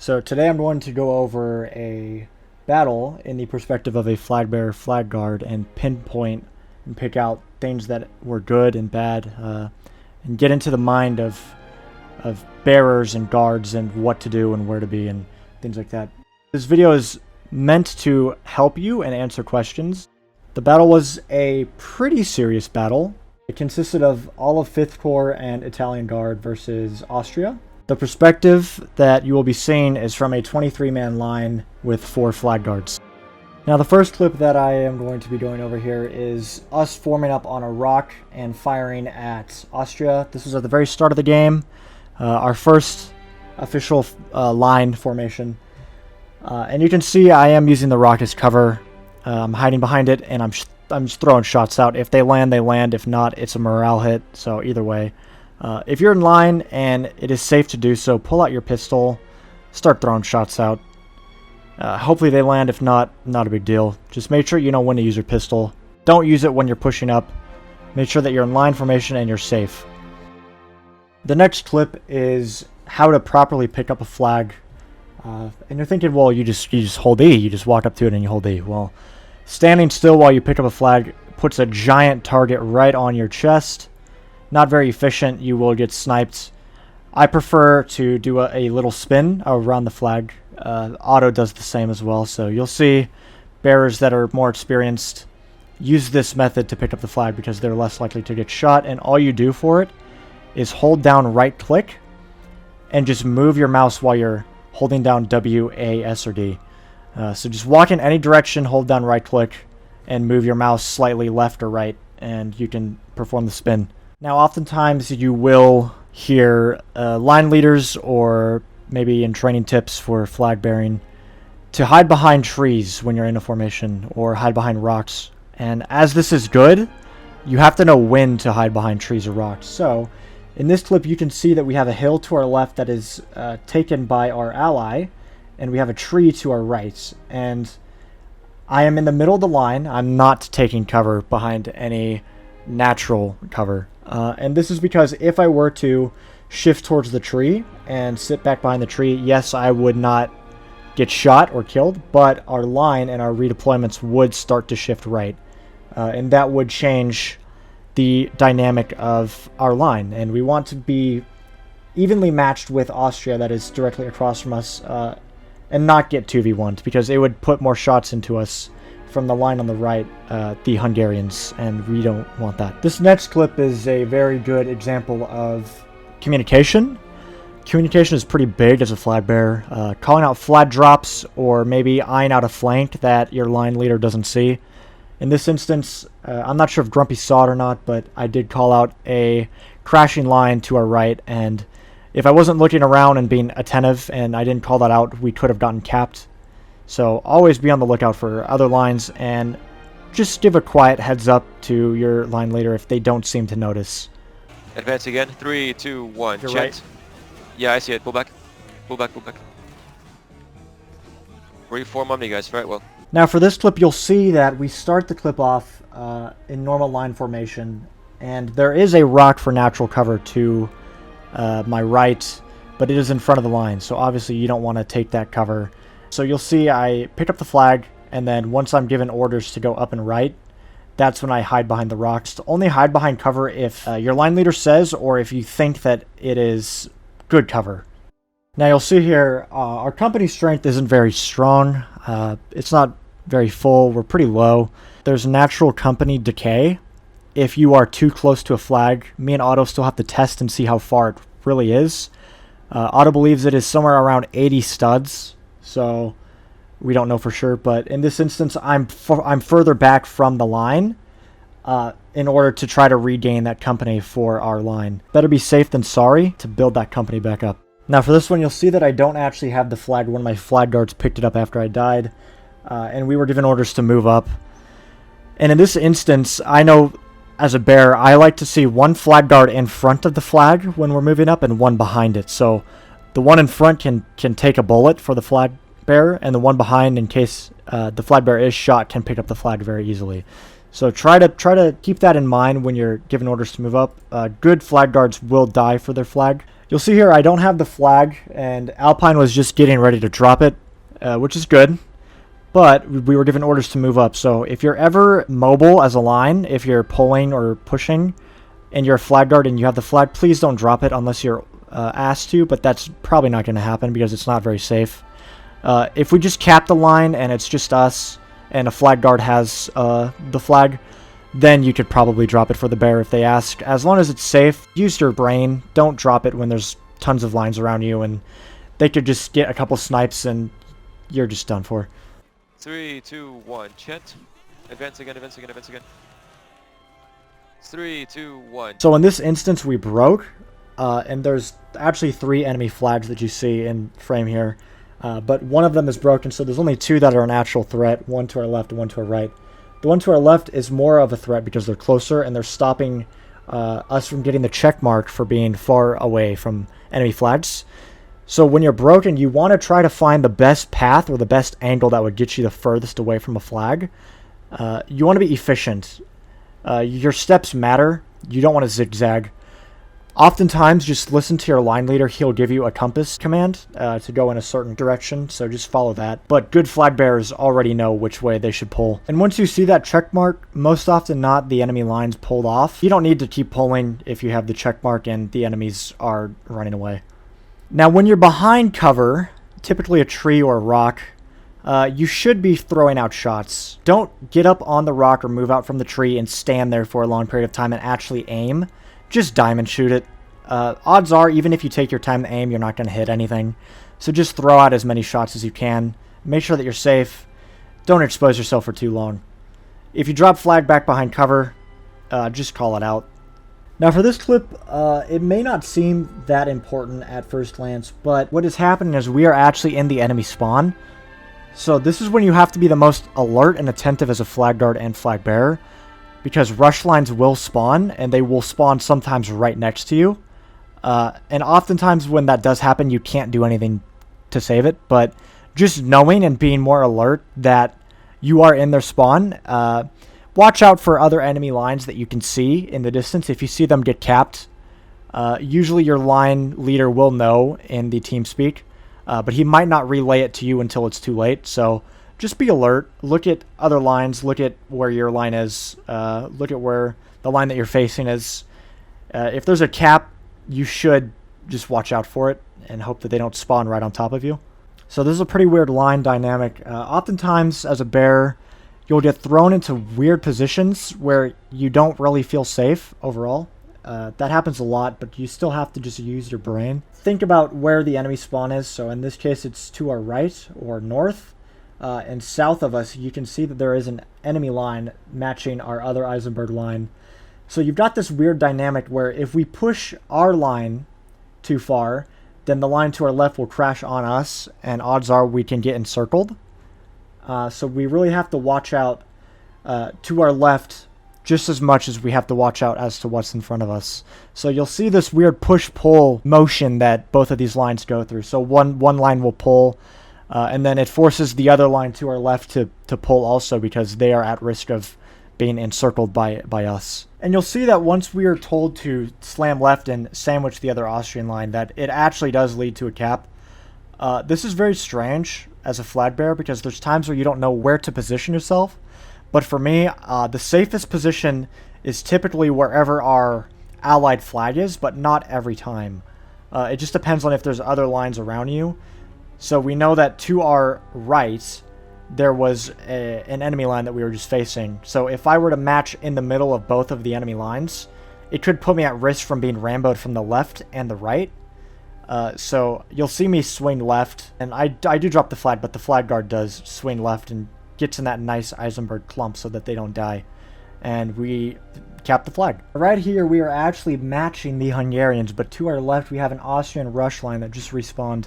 So today I'm going to go over a battle in the perspective of a flag bearer, flag guard, and pinpoint and pick out things that were good and bad, and get into the mind of bearers and guards and what to do and where to be and things like that. This video is meant to help you and answer questions. The battle was a pretty serious battle. It consisted of all of 5th Corps and Italian Guard versus Austria. The perspective that you will be seeing is from a 23-man line with 4 flag guards. Now the first clip that I am going to be going over here is us forming up on a rock and firing at Austria. This was at the very start of the game, our first official line formation. And you can see I am using the rock as cover. I'm hiding behind it, and I'm just throwing shots out. If they land, they land. If not, it's a morale hit. So either way, if you're in line and it is safe to do so, pull out your pistol, start throwing shots out. Hopefully they land. If not, not a big deal. Just make sure you know when to use your pistol. Don't use it when you're pushing up. Make sure that you're in line formation and you're safe. The next clip is how to properly pick up a flag. And you're thinking, well, you just hold E. You just walk up to it and you hold E. Well, standing still while you pick up a flag puts a giant target right on your chest. Not very efficient. You will get sniped. I prefer to do a little spin around the flag. Auto does the same as well. So you'll see bearers that are more experienced use this method to pick up the flag because they're less likely to get shot. And all you do for it is hold down right click and just move your mouse while you're holding down W, A, S, or D. So just walk in any direction, hold down right click, and move your mouse slightly left or right, and you can perform the spin. Now, oftentimes you will hear line leaders, or maybe in training tips for flag bearing, to hide behind trees when you're in a formation, or hide behind rocks. And as this is good, you have to know when to hide behind trees or rocks. So in this clip, you can see that we have a hill to our left that is taken by our ally, and we have a tree to our right. And I am in the middle of the line. I'm not taking cover behind any natural cover. And this is because if I were to shift towards the tree and sit back behind the tree, yes, I would not get shot or killed, but our line and our redeployments would start to shift right. And that would change the dynamic of our line, and we want to be evenly matched with Austria, that is directly across from us, and not get 2v1'd, because it would put more shots into us from the line on the right, the Hungarians, and we don't want that. This next clip is a very good example of communication. Communication is pretty big as a flag bearer. Calling out flag drops, or maybe eyeing out a flank that your line leader doesn't see. In this instance, I'm not sure if Grumpy saw it or not, but I did call out a crashing line to our right, and if I wasn't looking around and being attentive and I didn't call that out, we could have gotten capped. So always be on the lookout for other lines, and just give a quiet heads up to your line leader if they don't seem to notice. Advance again. 3, 2, 1. You're Checked. right. Yeah, I see it. Pull back. Pull back, pull back. Reform on me, guys. Right, well. Now for this clip, you'll see that we start the clip off in normal line formation, and there is a rock for natural cover to my right, but it is in front of the line, so obviously you don't want to take that cover. So you'll see I pick up the flag, and then once I'm given orders to go up and right, that's when I hide behind the rocks. To only hide behind cover if your line leader says, or if you think that it is good cover. Now you'll see here, our company strength isn't very strong. It's not very full. We're pretty low. There's natural company decay. If you are too close to a flag, me and Otto still have to test and see how far it really is. Otto believes it is somewhere around 80 studs, so we don't know for sure. But in this instance, I'm further back from the line in order to try to regain that company for our line. Better be safe than sorry to build that company back up. Now for this one, you'll see that I don't actually have the flag. One of my flag guards picked it up after I died, and we were given orders to move up. And in this instance, I know as a bearer, I like to see one flag guard in front of the flag when we're moving up and one behind it. So the one in front can take a bullet for the flag bearer, and the one behind, in case the flag bearer is shot, can pick up the flag very easily. So try to keep that in mind when you're given orders to move up. Good flag guards will die for their flag. You'll see here I don't have the flag, and Alpine was just getting ready to drop it, which is good. But we were given orders to move up. So if you're ever mobile as a line, if you're pulling or pushing, and you're a flag guard and you have the flag, please don't drop it unless you're asked to. But that's probably not going to happen because it's not very safe. If we just cap the line and it's just us, and a flag guard has the flag, then you could probably drop it for the bear if they ask. As long as it's safe, use your brain. Don't drop it when there's tons of lines around you and they could just get a couple snipes and you're just done for. 3, 2, 1. Chet. Advance again, advance again, advance again. 3, 2, 1. So in this instance, we broke, and there's actually 3 enemy flags that you see in frame here. But one of them is broken, so there's only 2 that are an actual threat, one to our left and one to our right. The one to our left is more of a threat because they're closer and they're stopping us from getting the check mark for being far away from enemy flags. So when you're broken, you want to try to find the best path or the best angle that would get you the furthest away from a flag. You want to be efficient. Your steps matter. You don't want to zigzag. Oftentimes, just listen to your line leader. He'll give you a compass command to go in a certain direction, so just follow that. But good flag bearers already know which way they should pull. And once you see that check mark, most often not, the enemy line's pulled off. You don't need to keep pulling if you have the check mark and the enemies are running away. Now, when you're behind cover, typically a tree or a rock, you should be throwing out shots. Don't get up on the rock or move out from the tree and stand there for a long period of time and actually aim. Just diamond shoot it. Odds are, even if you take your time to aim, you're not going to hit anything. So just throw out as many shots as you can. Make sure that you're safe. Don't expose yourself for too long. If you drop flag back behind cover, just call it out. Now for this clip, it may not seem that important at first glance, but what is happening is we are actually in the enemy spawn. So this is when you have to be the most alert and attentive as a flag guard and flag bearer, because rush lines will spawn, and they will spawn sometimes right next to you. And oftentimes when that does happen, you can't do anything to save it, but just knowing and being more alert that you are in their spawn, watch out for other enemy lines that you can see in the distance. If you see them get capped, usually your line leader will know in the team speak, but he might not relay it to you until it's too late. So just be alert. Look at other lines. Look at where your line is. Look at where the line that you're facing is. If there's a cap, you should just watch out for it and hope that they don't spawn right on top of you. So this is a pretty weird line dynamic. Oftentimes, as a bear, you'll get thrown into weird positions where you don't really feel safe overall. That happens a lot, but you still have to just use your brain. Think about where the enemy spawn is. So in this case, it's to our right or north. And south of us, you can see that there is an enemy line matching our other Eisenberg line. So you've got this weird dynamic where if we push our line too far, then the line to our left will crash on us, and odds are we can get encircled. So we really have to watch out to our left just as much as we have to watch out as to what's in front of us. So you'll see this weird push-pull motion that both of these lines go through. So one line will pull, and then it forces the other line to our left to pull also, because they are at risk of being encircled by us. And you'll see that once we are told to slam left and sandwich the other Austrian line, that it actually does lead to a cap. This is very strange as a flag bearer, because there's times where you don't know where to position yourself. But for me, the safest position is typically wherever our allied flag is, but not every time. It just depends on if there's other lines around you. So we know that to our right, there was an enemy line that we were just facing. So if I were to match in the middle of both of the enemy lines, it could put me at risk from being ramboed from the left and the right. So you'll see me swing left, and I do drop the flag, but the flag guard does swing left and gets in that nice Eisenberg clump so that they don't die. And we cap the flag. Right here, we are actually matching the Hungarians, but to our left, we have an Austrian rush line that just respawned.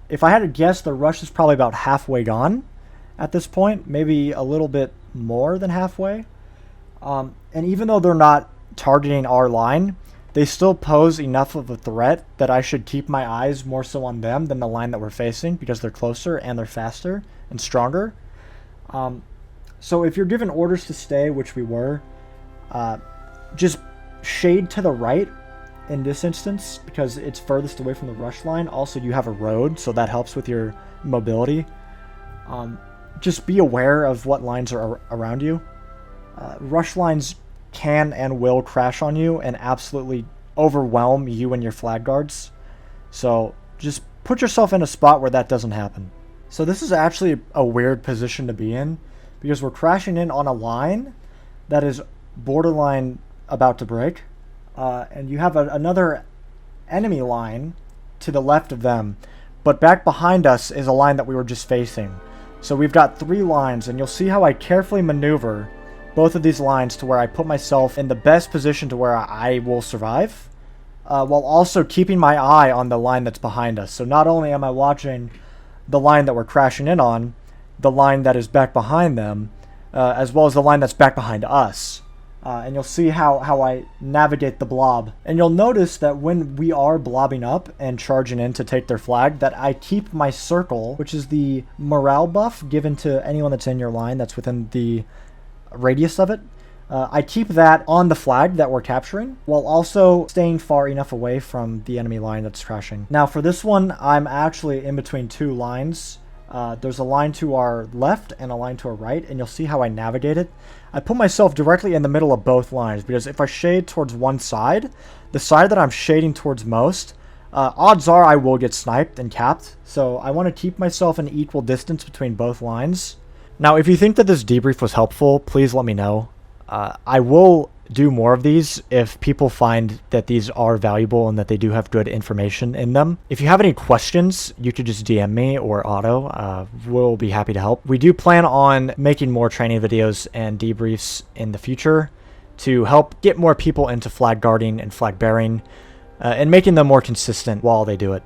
If I had to guess, the rush is probably about halfway gone at this point, maybe a little bit more than halfway. And even though they're not targeting our line, they still pose enough of a threat that I should keep my eyes more so on them than the line that we're facing, because they're closer and they're faster and stronger. So if you're given orders to stay, which we were, just shade to the right in this instance because it's furthest away from the rush line. Also, you have a road, so that helps with your mobility. Just be aware of what lines are around you. Rush lines can and will crash on you and absolutely overwhelm you and your flag guards. So just put yourself in a spot where that doesn't happen. So this is actually a weird position to be in because we're crashing in on a line that is borderline about to break. And you have another enemy line to the left of them. But back behind us is a line that we were just facing. So we've got 3 lines, and you'll see how I carefully maneuver both of these lines to where I put myself in the best position to where I will survive, while also keeping my eye on the line that's behind us. So not only am I watching the line that we're crashing in on, the line that is back behind them, as well as the line that's back behind us. And you'll see how I navigate the blob. And you'll notice that when we are blobbing up and charging in to take their flag, that I keep my circle, which is the morale buff given to anyone that's in your line that's within the radius of it. I keep that on the flag that we're capturing, while also staying far enough away from the enemy line that's crashing. Now for this one, I'm actually in between 2 lines. There's a line to our left and a line to our right, and you'll see how I navigate it. I put myself directly in the middle of both lines, because if I shade towards one side, the side that I'm shading towards most, odds are I will get sniped and capped. So I want to keep myself an equal distance between both lines. Now, if you think that this debrief was helpful, please let me know. I will do more of these if people find that these are valuable and that they do have good information in them. If you have any questions, you could just DM me or Otto. We'll be happy to help. We do plan on making more training videos and debriefs in the future to help get more people into flag guarding and flag bearing, and making them more consistent while they do it.